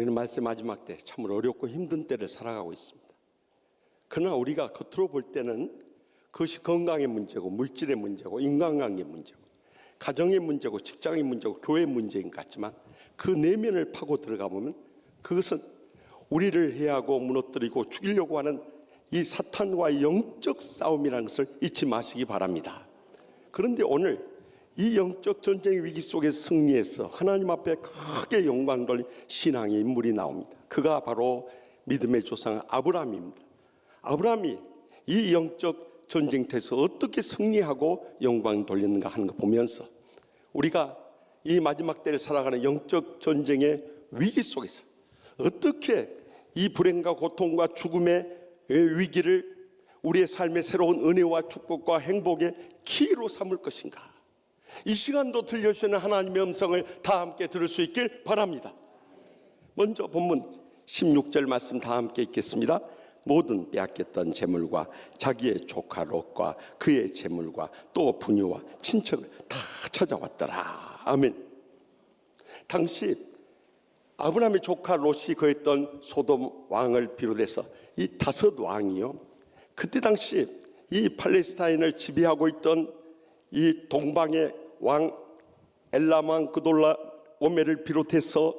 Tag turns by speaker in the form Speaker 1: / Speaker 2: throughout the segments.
Speaker 1: 우리는 말세 마지막 때 참으로 어렵고 힘든 때를 살아가고 있습니다. 그러나 우리가 겉으로 볼 때는 그것이 건강의 문제고 물질의 문제고 인간관계의 문제고 가정의 문제고 직장의 문제고 교회의 문제인 것 같지만 그 내면을 파고 들어가 보면 그것은 우리를 해하고 무너뜨리고 죽이려고 하는 이 사탄과의 영적 싸움이라는 것을 잊지 마시기 바랍니다. 그런데 오늘 이 영적 전쟁의 위기 속에서 승리해서 하나님 앞에 크게 영광 돌린 신앙의 인물이 나옵니다. 그가 바로 믿음의 조상 아브라함입니다. 아브라함이 이 영적 전쟁터에서 어떻게 승리하고 영광 돌렸는가 하는 거 보면서 우리가 이 마지막 때를 살아가는 영적 전쟁의 위기 속에서 어떻게 이 불행과 고통과 죽음의 위기를 우리의 삶의 새로운 은혜와 축복과 행복의 키로 삼을 것인가? 이 시간도 들려주시는 하나님의 음성을 다 함께 들을 수 있길 바랍니다. 먼저 본문 16절 말씀 다 함께 읽겠습니다. 모든 빼앗겼던 재물과 자기의 조카 롯과 그의 재물과 또 부녀와 친척을 다 찾아왔더라. 아멘. 당시 아브라함의 조카 롯이 거했던 소돔 왕을 비롯해서 이 5 왕이요, 그때 당시 이 팔레스타인을 지배하고 있던 이 동방의 왕 엘람 왕 그돌라 오메를 비롯해서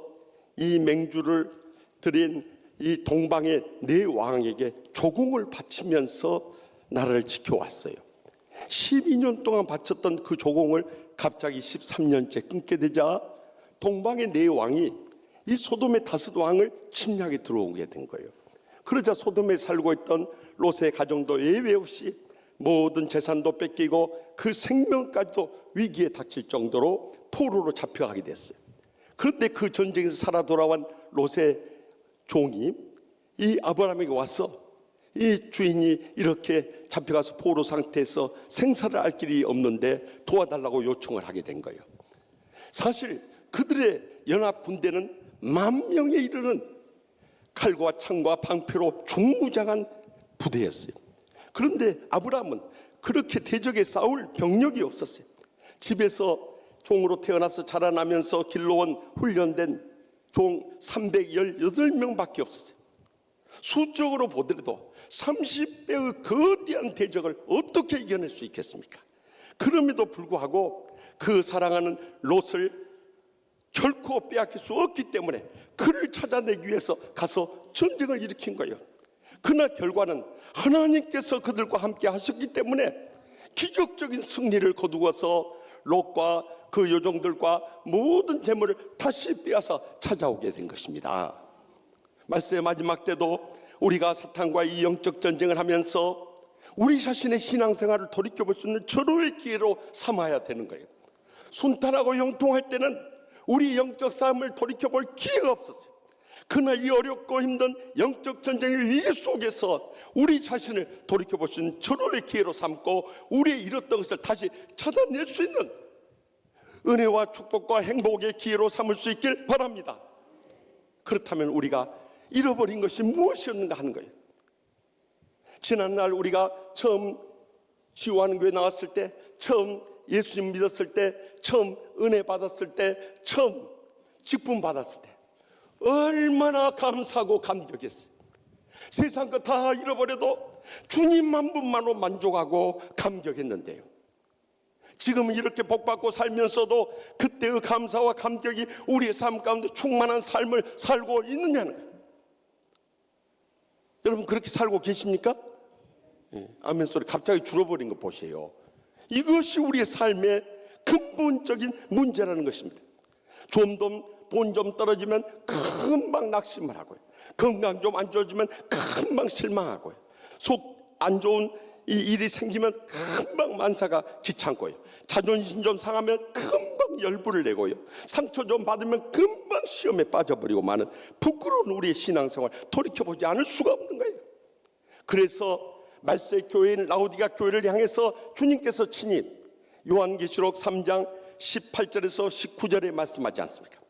Speaker 1: 이 맹주를 드린 이 동방의 4 왕에게 조공을 바치면서 나라를 지켜왔어요. 12년 동안 바쳤던 그 조공을 갑자기 13년째 끊게 되자 동방의 4 왕이 이 소돔의 5 왕을 침략에 들어오게 된 거예요. 그러자 소돔에 살고 있던 롯의 가정도 예외 없이 모든 재산도 뺏기고 그 생명까지도 위기에 닥칠 정도로 포로로 잡혀가게 됐어요. 그런데 그 전쟁에서 살아 돌아온 롯의 종이 이 아브라함에게 와서 이 주인이 이렇게 잡혀가서 포로 상태에서 생사를 알 길이 없는데 도와달라고 요청을 하게 된 거예요. 사실 그들의 연합 군대는 10,000명에 이르는 칼과 창과 방패로 중무장한 부대였어요. 그런데 아브라함은 그렇게 대적에 싸울 병력이 없었어요. 집에서 종으로 태어나서 자라나면서 길러온 훈련된 종 318명밖에 없었어요. 수적으로 보더라도 30배의 거대한 대적을 어떻게 이겨낼 수 있겠습니까? 그럼에도 불구하고 그 사랑하는 롯을 결코 빼앗길 수 없기 때문에 그를 찾아내기 위해서 가서 전쟁을 일으킨 거예요. 그러나 결과는 하나님께서 그들과 함께 하셨기 때문에 기적적인 승리를 거두어서 롯과 그 요종들과 모든 재물을 다시 빼앗아 찾아오게 된 것입니다. 말세의 마지막 때도 우리가 사탄과 이 영적 전쟁을 하면서 우리 자신의 신앙생활을 돌이켜볼 수 있는 절호의 기회로 삼아야 되는 거예요. 순탄하고 형통할 때는 우리 영적 삶을 돌이켜볼 기회가 없었어요. 그러나 이 어렵고 힘든 영적 전쟁의 위기 속에서 우리 자신을 돌이켜볼 수 있는 절호의 기회로 삼고 우리의 잃었던 것을 다시 찾아낼 수 있는 은혜와 축복과 행복의 기회로 삼을 수 있길 바랍니다. 그렇다면 우리가 잃어버린 것이 무엇이었는가 하는 거예요. 지난날 우리가 처음 지호하는 교회 나왔을 때, 처음 예수님 믿었을 때, 처음 은혜 받았을 때, 처음 직분 받았을 때 얼마나 감사하고 감격했어요. 세상 거 다 잃어버려도 주님 한 분만으로 만족하고 감격했는데요, 지금은 이렇게 복받고 살면서도 그때의 감사와 감격이 우리의 삶 가운데 충만한 삶을 살고 있느냐는 거예요. 여러분 그렇게 살고 계십니까? 아멘 소리 갑자기 줄어버린 거 보세요. 이것이 우리의 삶의 근본적인 문제라는 것입니다. 돈 좀 떨어지면 금방 낙심을 하고요. 건강 좀 안 좋아지면 금방 실망하고요. 속 안 좋은 이 일이 생기면 금방 만사가 귀찮고요. 자존심 좀 상하면 금방 열불을 내고요. 상처 좀 받으면 금방 시험에 빠져버리고 마는 부끄러운 우리의 신앙생활 돌이켜보지 않을 수가 없는 거예요. 그래서 말세 교회인 라오디가 교회를 향해서 주님께서 친히 요한계시록 3장 18절에서 19절에 말씀하지 않습니까?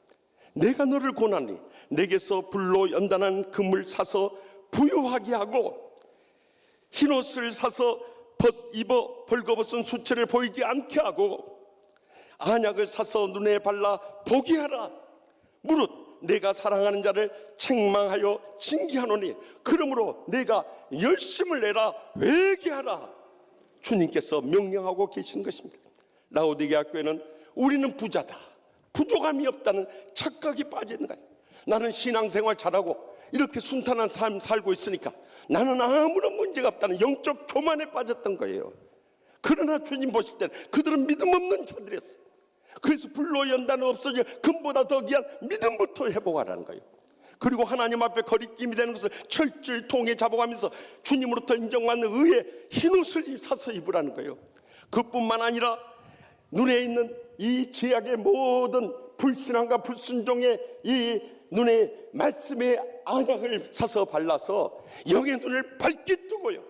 Speaker 1: 내가 너를 권하니 내게서 불로 연단한 금을 사서 부유하게 하고 흰옷을 사서 입어 벌거벗은 수체를 보이지 않게 하고 안약을 사서 눈에 발라 보게 하라. 무릇 내가 사랑하는 자를 책망하여 징계하노니 그러므로 내가 열심을 내라 회개하라. 주님께서 명령하고 계시는 것입니다. 라오디게아 교회는 우리는 부자다, 부족함이 없다는 착각이 빠져 있는 거예요. 나는 신앙생활 잘하고 이렇게 순탄한 삶 살고 있으니까 나는 아무런 문제가 없다는 영적 교만에 빠졌던 거예요. 그러나 주님 보실 때는 그들은 믿음 없는 자들이었어요. 그래서 불로 연단은 없어져 금보다 더 귀한 믿음부터 회복하라는 거예요. 그리고 하나님 앞에 거리낌이 되는 것을 철저히 통해 잡아가면서 주님으로부터 인정받는 의의 흰옷을 사서 입으라는 거예요. 그뿐만 아니라 눈에 있는 이 죄악의 모든 불신앙과 불순종의 이 눈에 말씀의 안약을 사서 발라서 영의 눈을 밝게 뜨고요,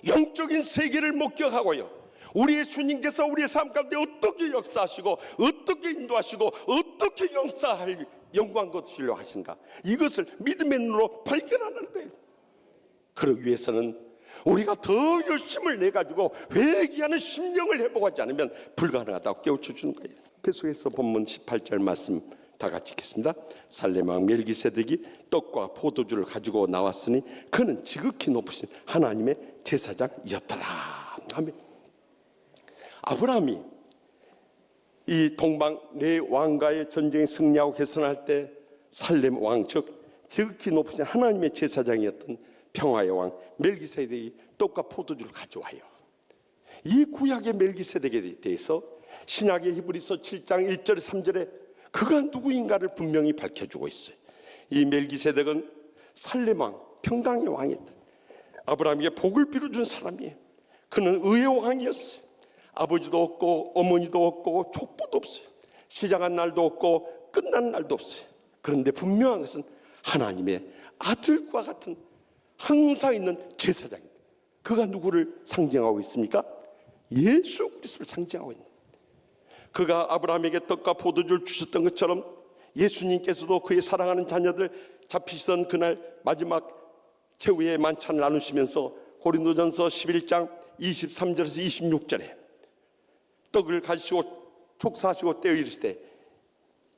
Speaker 1: 영적인 세계를 목격하고요, 우리의 주님께서 우리의 삶 가운데 어떻게 역사하시고 어떻게 인도하시고 어떻게 역사할 영광 거두시려 하신가, 이것을 믿음의 눈으로 발견하는 거예요. 그러기 위해서는 우리가 더 열심을 내가지고 회개하는 심령을 회복하지 않으면 불가능하다고 깨우쳐 주는 거예요. 계속해서 본문 18절 말씀 다 같이 읽겠습니다. 살렘 왕 멜기세덱이 떡과 포도주를 가지고 나왔으니 그는 지극히 높으신 하나님의 제사장이었더라. 아멘. 아브라함이 이 동방 네 왕과의 전쟁에 승리하고 개선할 때 살렘 왕 즉 지극히 높으신 하나님의 제사장이었던 평화의 왕 멜기세덱이 떡과 포도주를 가져와요. 이 구약의 멜기세덱에 대해서 신약의 히브리서 7장 1절 3절에 그가 누구인가를 분명히 밝혀주고 있어요. 이 멜기세덱은 살렘 왕, 평강의 왕이었다. 아브라함에게 복을 빌어준 사람이에요. 그는 의의 왕이었어요. 아버지도 없고 어머니도 없고 족보도 없어요. 시작한 날도 없고 끝난 날도 없어요. 그런데 분명한 것은 하나님의 아들과 같은 항상 있는 제사장입니다. 그가 누구를 상징하고 있습니까? 예수 그리스도를 상징하고 있는, 그가 아브라함에게 떡과 포도주를 주셨던 것처럼 예수님께서도 그의 사랑하는 자녀들 잡히시던 그날 마지막 최후의 만찬을 나누시면서 고린도전서 11장 23절에서 26절에 떡을 가지시고 축사하시고 떼어 이르시되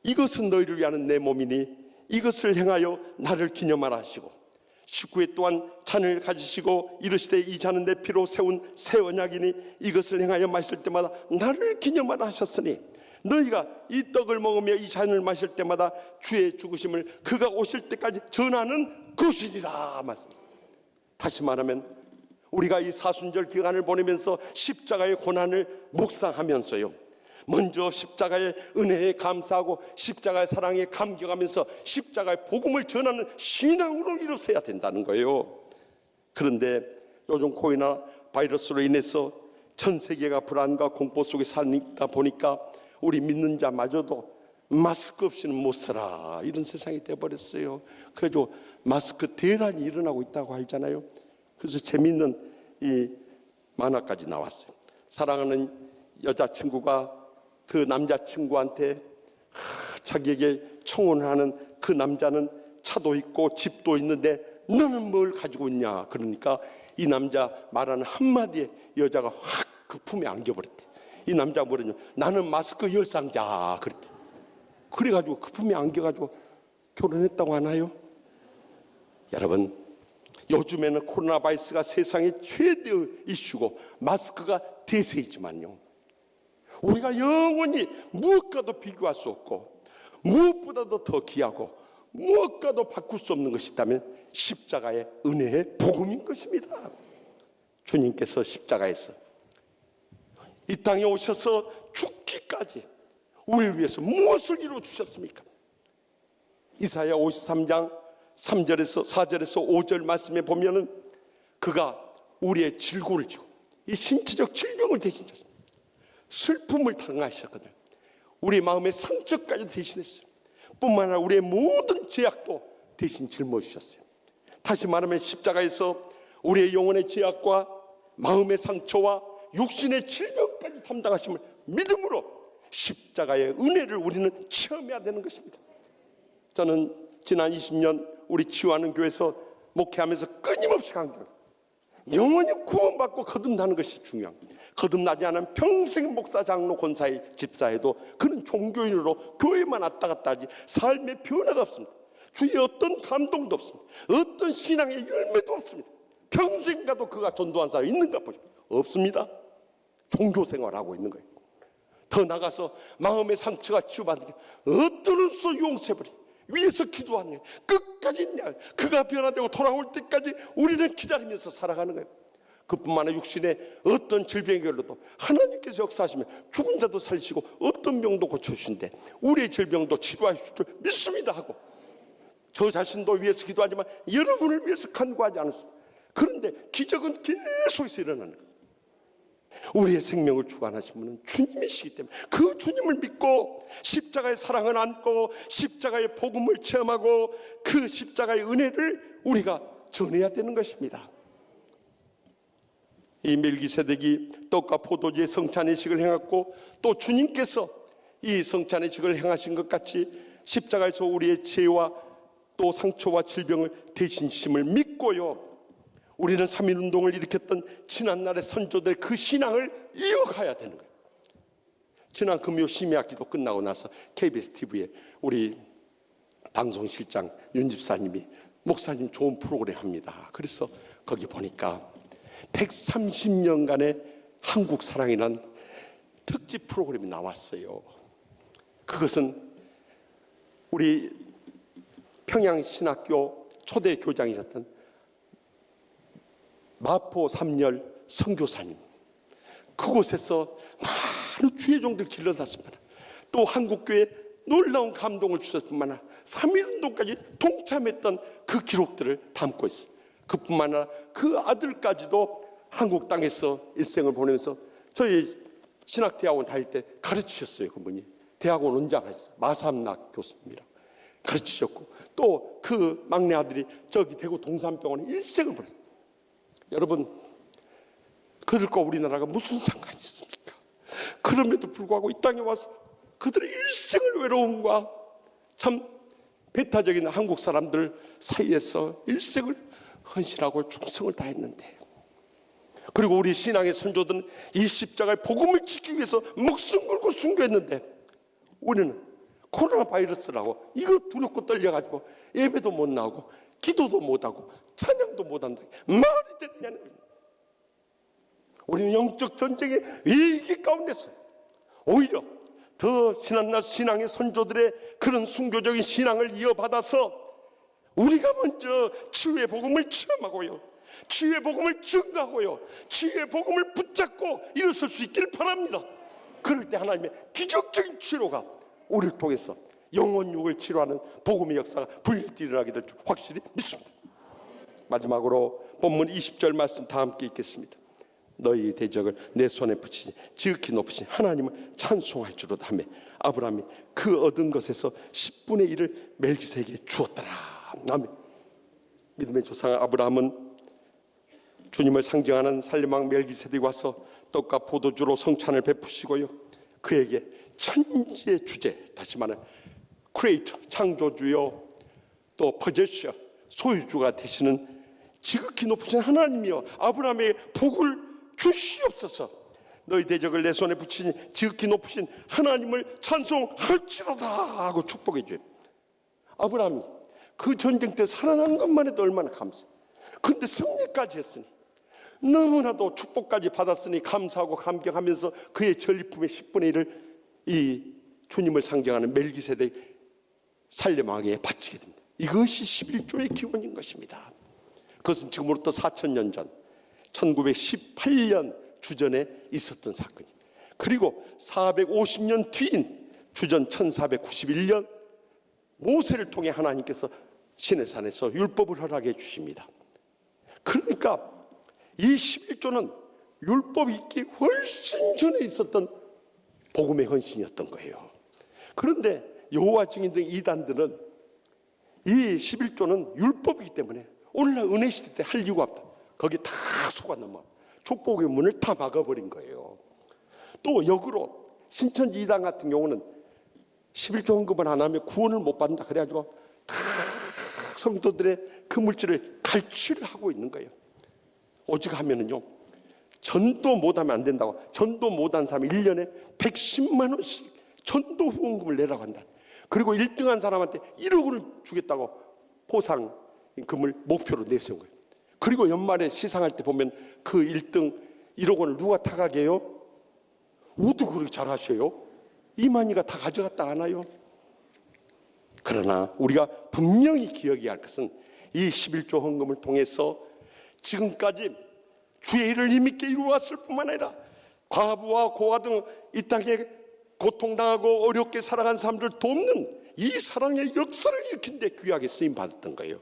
Speaker 1: 이것은 너희를 위하는 내 몸이니 이것을 행하여 나를 기념하라 하시고 19회 또한 잔을 가지시고 이르시되 이 잔은 내 피로 세운 새 언약이니 이것을 행하여 마실 때마다 나를 기념하라 하셨으니 너희가 이 떡을 먹으며 이 잔을 마실 때마다 주의 죽으심을 그가 오실 때까지 전하는 것이니라 말씀입니다. 다시 말하면 우리가 이 사순절 기간을 보내면서 십자가의 고난을 묵상하면서요, 먼저 십자가의 은혜에 감사하고 십자가의 사랑에 감격하면서 십자가의 복음을 전하는 신앙으로 이루어야 된다는 거예요. 그런데 요즘 코로나 바이러스로 인해서 전 세계가 불안과 공포 속에 살다 보니까 우리 믿는 자마저도 마스크 없이는 못 살아, 이런 세상이 돼버렸어요. 그래서 마스크 대란이 일어나고 있다고 하잖아요. 그래서 재미있는 이 만화까지 나왔어요. 사랑하는 여자친구가 그 남자친구한테 자기에게 청혼을 하는 그 남자는 차도 있고 집도 있는데 너는 뭘 가지고 있냐, 그러니까 이 남자 말하는 한마디에 여자가 확 그 품에 안겨버렸대. 이 남자가 뭐랬냐, 나는 마스크 열상자 그랬대. 그래가지고 그 품에 안겨가지고 결혼했다고 하나요? 여러분, 요즘에는 코로나 바이러스가 세상의 최대의 이슈고 마스크가 대세이지만요, 우리가 영원히 무엇과도 비교할 수 없고 무엇보다도 더 귀하고 무엇과도 바꿀 수 없는 것이 있다면 십자가의 은혜의 복음인 것입니다. 주님께서 십자가에서 이 땅에 오셔서 죽기까지 우리를 위해서 무엇을 이루어 주셨습니까? 이사야 53장 3절에서 4절에서 5절 말씀에 보면은 그가 우리의 질고를 지고 이 신체적 질병을 대신하셨습니다. 슬픔을 당하셨거든요. 우리 마음의 상처까지 대신했어요. 뿐만 아니라 우리의 모든 죄악도 대신 짊어지셨어요. 다시 말하면 십자가에서 우리의 영혼의 죄악과 마음의 상처와 육신의 질병까지 담당하심을 믿음으로 십자가의 은혜를 우리는 체험해야 되는 것입니다. 저는 지난 20년 우리 치유하는 교회에서 목회하면서 끊임없이 강조합니다. 영원히 구원받고 거듭나는 것이 중요합니다. 거듭나지 않은 평생 목사, 장로, 권사의 집사에도 그는 종교인으로 교회만 왔다 갔다 하지 삶의 변화가 없습니다. 주의 어떤 감동도 없습니다. 어떤 신앙의 열매도 없습니다. 평생 가도 그가 전도한 사람이 있는가 보십시오. 없습니다. 종교생활하고 있는 거예요. 더 나가서 마음의 상처가 치유받는 게 어떤 수도 용서해버리 위에서 기도하는 게 끝까지 있냐. 그가 변화되고 돌아올 때까지 우리는 기다리면서 살아가는 거예요. 그뿐만 아니라 육신의 어떤 질병의 결로도 하나님께서 역사하시면 죽은 자도 살리시고 어떤 병도 고쳐주신데 우리의 질병도 치료하실 줄 믿습니다 하고, 저 자신도 위해서 기도하지만 여러분을 위해서 간구하지 않았습니다. 그런데 기적은 계속해서 일어나는 거예요. 우리의 생명을 주관하신 분은 주님이시기 때문에 그 주님을 믿고 십자가의 사랑을 안고 십자가의 복음을 체험하고 그 십자가의 은혜를 우리가 전해야 되는 것입니다. 이 멜기세덱이 떡과 포도주의 성찬의식을 행했고 또 주님께서 이 성찬의식을 행하신 것 같이 십자가에서 우리의 죄와 또 상처와 질병을 대신심을 믿고요, 우리는 3.1운동을 일으켰던 지난날의 선조들의 그 신앙을 이어가야 되는 거예요. 지난 금요 심야 기도 끝나고 나서 KBS TV에 우리 방송실장 윤 집사님이 목사님 좋은 프로그램 합니다. 그래서 거기 보니까 130년간의 한국 사랑이란 특집 프로그램이 나왔어요. 그것은 우리 평양신학교 초대 교장이셨던 마포 삼열 선교사님, 그곳에서 많은 주의 종들 길러놨습니다. 또 한국교회에 놀라운 감동을 주셨뿐만 아니라 3.1운동까지 동참했던 그 기록들을 담고 있어요. 그뿐만 아니라 그 아들까지도 한국 땅에서 일생을 보내면서 저희 신학대학원 다닐 때 가르치셨어요. 그분이 대학원 원장하셨어요. 마삼락 교수님이랑 가르치셨고, 또 그 막내 아들이 저기 대구 동산병원에 일생을 보냈어요. 여러분, 그들과 우리나라가 무슨 상관이 있습니까? 그럼에도 불구하고 이 땅에 와서 그들의 일생을 외로움과 참 배타적인 한국 사람들 사이에서 일생을 헌신하고 충성을 다했는데, 그리고 우리 신앙의 선조들은 이 십자가의 복음을 지키기 위해서 목숨 걸고 순교했는데 우리는 코로나 바이러스라고 이걸 두렵고 떨려가지고 예배도 못 나오고 기도도 못하고 찬양도 못한다. 말이 되느냐는 거예요. 우리는 영적 전쟁의 위기 가운데서 오히려 더 지난날 신앙의 선조들의 그런 순교적인 신앙을 이어받아서 우리가 먼저 치유의 복음을 체험하고요, 치유의 복음을 증거하고요, 치유의 복음을 붙잡고 일어설 수 있기를 바랍니다. 그럴 때 하나님의 기적적인 치료가 우리를 통해서 영혼육을 치료하는 복음의 역사가 불일듯이 일어나게 될 줄 확실히 믿습니다. 마지막으로 본문 20절 말씀 다 함께 읽겠습니다. 너희 대적을 내 손에 붙이니 지극히 높으신 하나님을 찬송할 줄로다 하며 아브라함이 그 얻은 것에서 10분의 1을 멜기세덱에게 주었더라. 아멘. 믿음의 조상 아브라함은 주님을 상징하는 살림왕 멜기세덱이 와서 떡과 포도주로 성찬을 베푸시고요, 그에게 천지의 주제, 다시 말하면 크리에이터, 창조주요, 또 포제셔, 소유주가 되시는 지극히 높으신 하나님이여 아브라함에게 복을 주시옵소서. 너희 대적을 내 손에 붙이니 지극히 높으신 하나님을 찬송할지로다 하고 축복해 줘요. 아브라함이 그 전쟁 때 살아난 것만 해도 얼마나 감사해요. 그런데 승리까지 했으니, 너무나도 축복까지 받았으니 감사하고 감격하면서 그의 전리품의 10분의 1을 이 주님을 상징하는 멜기세덱 살림왕에게 바치게 됩니다. 이것이 11조의 기원인 것입니다. 그것은 지금으로부터 4,000년 전 1918년 주전에 있었던 사건입니다. 그리고 450년 뒤인 주전 1491년 모세를 통해 하나님께서 시내산에서 율법을 허락해 주십니다. 그러니까 이 11조는 율법이 있기 훨씬 전에 있었던 복음의 헌신이었던 거예요. 그런데 여호와 증인 등 이단들은 이 11조는 율법이기 때문에 오늘날 은혜 시대 때 할 이유가 없다, 거기에 다 속아 넘어 족복의 문을 다 막아버린 거예요. 또 역으로 신천지 이단 같은 경우는 11조 헌금을 안 하면 구원을 못 받는다 그래가지고 다 성도들의 그 물질을 갈취를 하고 있는 거예요. 오직 하면은요, 전도 못하면 안 된다고, 전도 못한 사람이 1년에 110만 원씩 전도 후원금을 내라고 한다. 그리고 1등한 사람한테 1억 원을 주겠다고 보상금을 목표로 내세운 거예요. 그리고 연말에 시상할 때 보면 그 1등 1억 원을 누가 타가게 해요? 어떻게 그렇게 잘하셔요? 이만희가 다 가져갔다 하나요? 그러나 우리가 분명히 기억해야 할 것은 이 11조 헌금을 통해서 지금까지 주의 일을 힘있게 이루었을 뿐만 아니라 과부와 고아 등 이 땅에 고통당하고 어렵게 살아간 사람들 돕는 이 사랑의 역사를 일으킨 데 귀하게 쓰임받았던 거예요.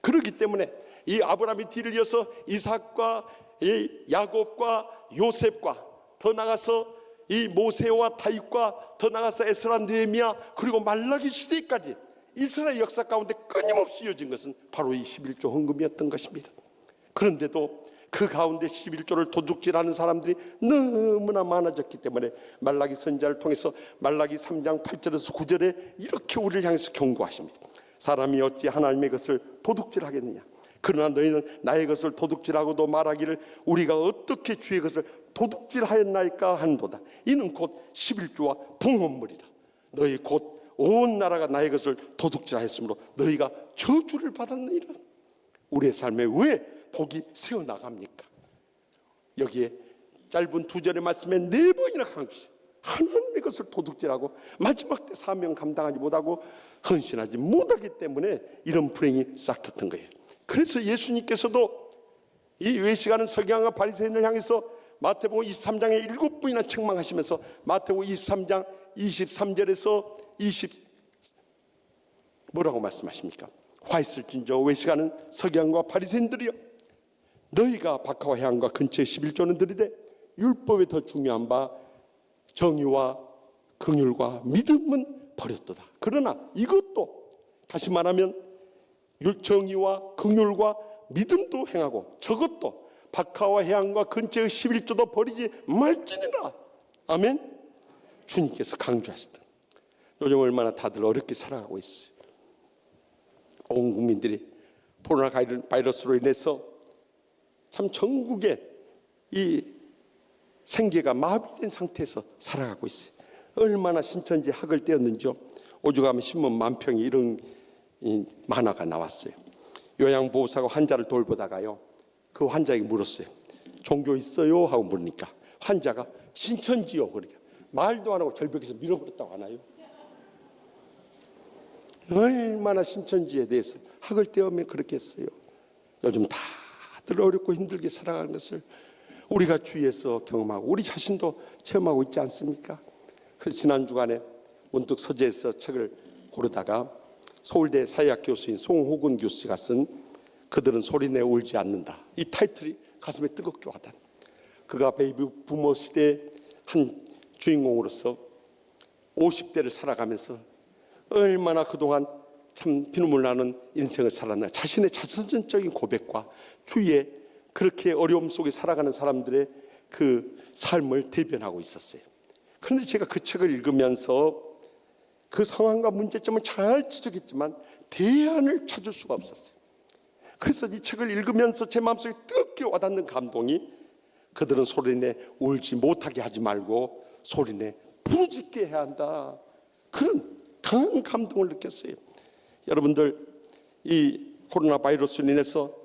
Speaker 1: 그렇기 때문에 이 아브라함의 뒤를 이어서 이삭과 이 야곱과 요셉과 더 나가서 이 모세와 다윗과 더 나가서 에스라 느헤미야 그리고 말라기 시대까지 이스라엘 역사 가운데 끊임없이 이어진 것은 바로 이 11조 헌금이었던 것입니다. 그런데도 그 가운데 11조를 도둑질하는 사람들이 너무나 많아졌기 때문에 말라기 선지자를 통해서 말라기 3장 8절에서 9절에 이렇게 우리를 향해서 경고하십니다. 사람이 어찌 하나님의 것을 도둑질하겠느냐? 그러나 너희는 나의 것을 도둑질하고도 말하기를 우리가 어떻게 주의 것을 도둑질하였나이까 한도다. 이는 곧 11조와 봉헌물이라. 너희 곧 온 나라가 나의 것을 도둑질하였으므로 너희가 저주를 받았느니라. 우리의 삶에 왜 복이 새어나갑니까? 여기에 짧은 2절의 말씀에 4번이나 강조해요. 하나님의 것을 도둑질하고 마지막 때 사명 감당하지 못하고 헌신하지 못하기 때문에 이런 불행이 싹텄던 거예요. 그래서 예수님께서도 이 외식하는 서기관과 바리새인을 향해서 마태복음 23장에 7번이나 책망하시면서 마태복음 23장 23절에서 뭐라고 말씀하십니까? 화 있을진저 외식하는 서기관과 바리새인들이여, 너희가 박하와 해안과 근처에 11조는 들이되 율법에 더 중요한 바 정의와 긍휼과 믿음은 버렸도다. 그러나 이것도 다시 말하면 정의와 긍휼과 믿음도 행하고 저것도 박하와 해안과 근처의 11조도 버리지 말지니라. 아멘. 주님께서 강조하시던, 요즘 얼마나 다들 어렵게 살아가고 있어요. 온 국민들이 코로나 바이러스로 인해서 참 전국에 이 생계가 마비된 상태에서 살아가고 있어요. 얼마나 신천지 학을 떼었는지요. 오죽하면 신문 만평이 이런 만화가 나왔어요. 요양보호사가 환자를 돌보다가요, 그 환자에게 물었어요. 종교 있어요? 하고 물으니까 환자가 신천지요. 그러니까 말도 안 하고 절벽에서 밀어버렸다고 하나요? 얼마나 신천지에 대해서 학을 떼우면 그렇게 했어요. 요즘 다들 어렵고 힘들게 살아가는 것을 우리가 주위에서 경험하고 우리 자신도 체험하고 있지 않습니까? 그래서 지난 주간에 문득 서재에서 책을 고르다가 서울대 사회학 교수인 송호근 교수가 쓴 그들은 소리내 울지 않는다, 이 타이틀이 가슴에 뜨겁게 와닿아. 그가 베이비 부모 시대의 한 주인공으로서 50대를 살아가면서 얼마나 그동안 참 피눈물 나는 인생을 살았나, 자신의 자선적인 고백과 주위에 그렇게 어려움 속에 살아가는 사람들의 그 삶을 대변하고 있었어요. 그런데 제가 그 책을 읽으면서 그 상황과 문제점을 잘 지적했지만 대안을 찾을 수가 없었어요. 그래서 이 책을 읽으면서 제 마음속에 뜨겁게 와닿는 감동이, 그들은 소리내 울지 못하게 하지 말고 소리내 부르짖게 해야 한다, 그런 강한 감동을 느꼈어요. 여러분들, 이 코로나 바이러스로 인해서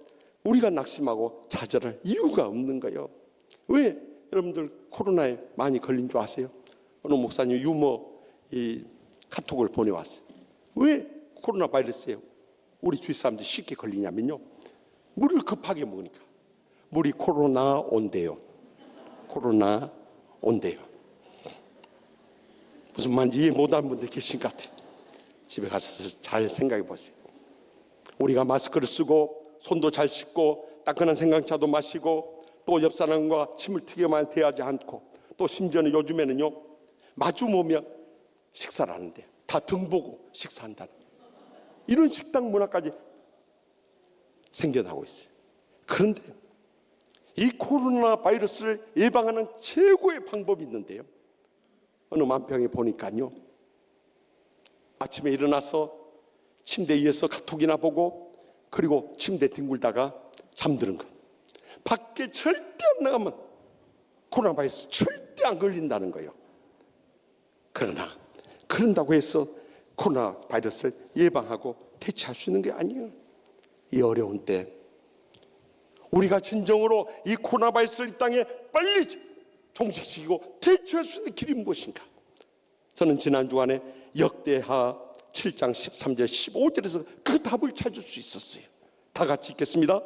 Speaker 1: 우리가 낙심하고 좌절할 이유가 없는 거예요. 왜 여러분들 코로나에 많이 걸린 줄 아세요? 어느 목사님 유머 카톡을 보내왔어요. 왜 코로나 바이러스에 우리 주위 사람들이 쉽게 걸리냐면요, 물을 급하게 먹으니까. 물이 코로나 온대요. 코로나 온대요. 무슨 말인지 이해 못하는 분들 계신 것 같아요. 집에 가서 잘 생각해 보세요. 우리가 마스크를 쓰고 손도 잘 씻고 따끈한 생강차도 마시고 또 옆 사람과 침을 튀겨만 대하지 않고, 또 심지어는 요즘에는요, 마주 보면 식사를 하는데 다 등 보고 식사한다는 이런 식당 문화까지 생겨나고 있어요. 그런데 이 코로나 바이러스를 예방하는 최고의 방법이 있는데요, 어느 만평에 보니까요, 아침에 일어나서 침대 위에서 카톡이나 보고 그리고 침대 뒹굴다가 잠드는 것. 밖에 절대 안 나가면 코로나 바이러스 절대 안 걸린다는 거예요. 그러나 그런다고 해서 코로나 바이러스를 예방하고 대처할 수 있는 게 아니에요. 이 어려운 때 우리가 진정으로 이 코로나 바이러스를 이 땅에 빨리 종식시키고 대처할 수 있는 길이 무엇인가? 저는 지난 주간에 역대하 7장 13절 15절에서 그 답을 찾을 수 있었어요. 다 같이 읽겠습니다.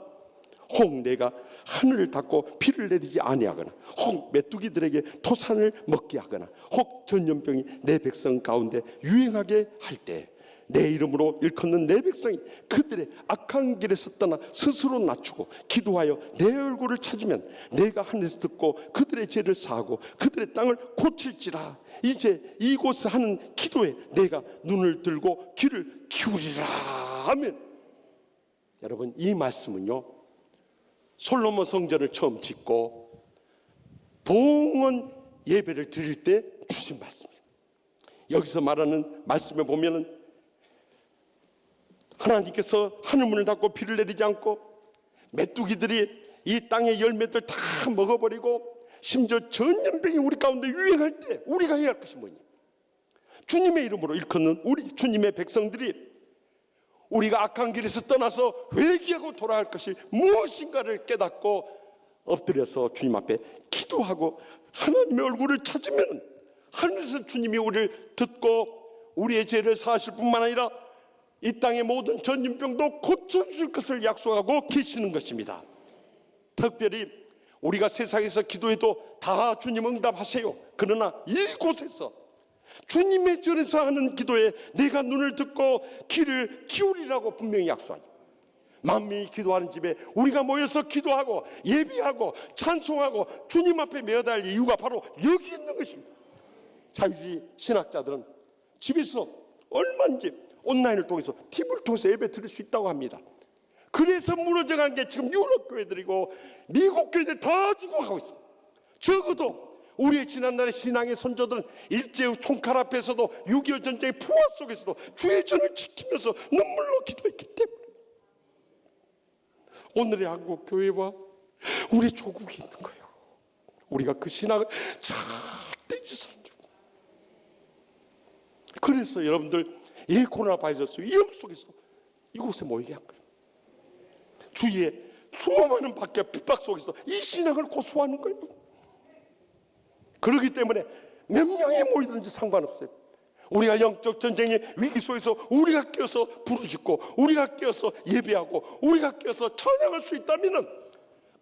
Speaker 1: 혹 내가 하늘을 닫고 비를 내리지 아니하거나, 혹 메뚜기들에게 토산을 먹게 하거나, 혹 전염병이 내 백성 가운데 유행하게 할 때 내 이름으로 일컫는 내 백성이 그들의 악한 길에서 떠나 스스로 낮추고 기도하여 내 얼굴을 찾으면 내가 하늘에서 듣고 그들의 죄를 사하고 그들의 땅을 고칠지라. 이제 이곳에 하는 기도에 내가 눈을 들고 귀를 기울이라 하면, 여러분, 이 말씀은요, 솔로몬 성전을 처음 짓고 봉헌 예배를 드릴 때 주신 말씀이에요. 여기서 말하는 말씀에 보면은 하나님께서 하늘문을 닫고 비를 내리지 않고 메뚜기들이 이 땅의 열매들 다 먹어버리고 심지어 전염병이 우리 가운데 유행할 때 우리가 해야 할 것이 뭐냐? 주님의 이름으로 일컫는 우리 주님의 백성들이 우리가 악한 길에서 떠나서 회개하고 돌아갈 것이 무엇인가를 깨닫고 엎드려서 주님 앞에 기도하고 하나님의 얼굴을 찾으면 하늘에서 주님이 우리를 듣고 우리의 죄를 사하실 뿐만 아니라 이 땅의 모든 전염병도 고쳐주실 것을 약속하고 계시는 것입니다. 특별히 우리가 세상에서 기도해도 다 주님 응답하세요. 그러나 이곳에서 주님의 전에서 하는 기도에 내가 눈을 듣고 귀를 기울이라고 분명히 약속하죠. 만민이 기도하는 집에 우리가 모여서 기도하고 예비하고 찬송하고 주님 앞에 매어달 이유가 바로 여기 있는 것입니다. 자유주의 신학자들은 집에서 얼마든지 온라인을 통해서 TV를 통해서 예배 드릴 수 있다고 합니다. 그래서 무너져간 게 지금 유럽 교회들이고 미국 교회들 다 죽어가고 있습니다. 적어도 우리의 지난날의 신앙의 선조들은 일제의 총칼 앞에서도 6.25 전쟁의 포화 속에서도 주의 전을 지키면서 눈물로 기도했기 때문에 오늘의 한국 교회와 우리 조국이 있는 거예요. 우리가 그 신앙을 잘 떼주세요. 그래서 여러분들 이 코로나 바이러스 위험 속에서 이곳에 모이게 한 거예요. 주위에 수많은 밖에 핍박 속에서 이 신앙을 고수하는 거예요. 그렇기 때문에 몇 명이 모이든지 상관없어요. 우리가 영적 전쟁의 위기 속에서 우리가 끼어서 부르짖고 우리가 끼어서 예배하고 우리가 끼어서 찬양할 수 있다면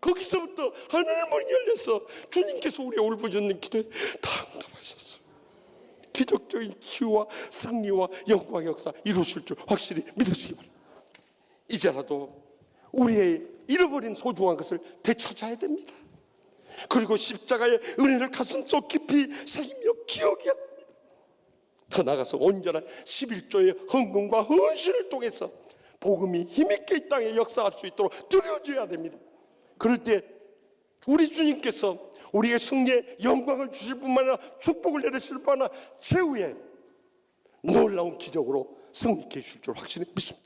Speaker 1: 거기서부터 하늘문이 열려서 주님께서 우리의 울부짖는 기도에 다 응답하셨어요. 기적적인 치유와 승리와 영광의 역사 이루실 줄 확실히 믿으시기 바랍니다. 이제라도 우리의 잃어버린 소중한 것을 되찾아야 됩니다. 그리고 십자가의 은혜를 가슴속 깊이 새기며 기억해야 됩니다. 더 나아가서 온전한 11조의 헌금과 헌신을 통해서 복음이 힘있게 이 땅에 역사할 수 있도록 드려져야 됩니다. 그럴 때 우리 주님께서 우리의 승리에 영광을 주실 뿐만 아니라 축복을 내리실 뿐만 아니라 최후의 놀라운 기적으로 승리케 해주실 줄 확신히 믿습니다.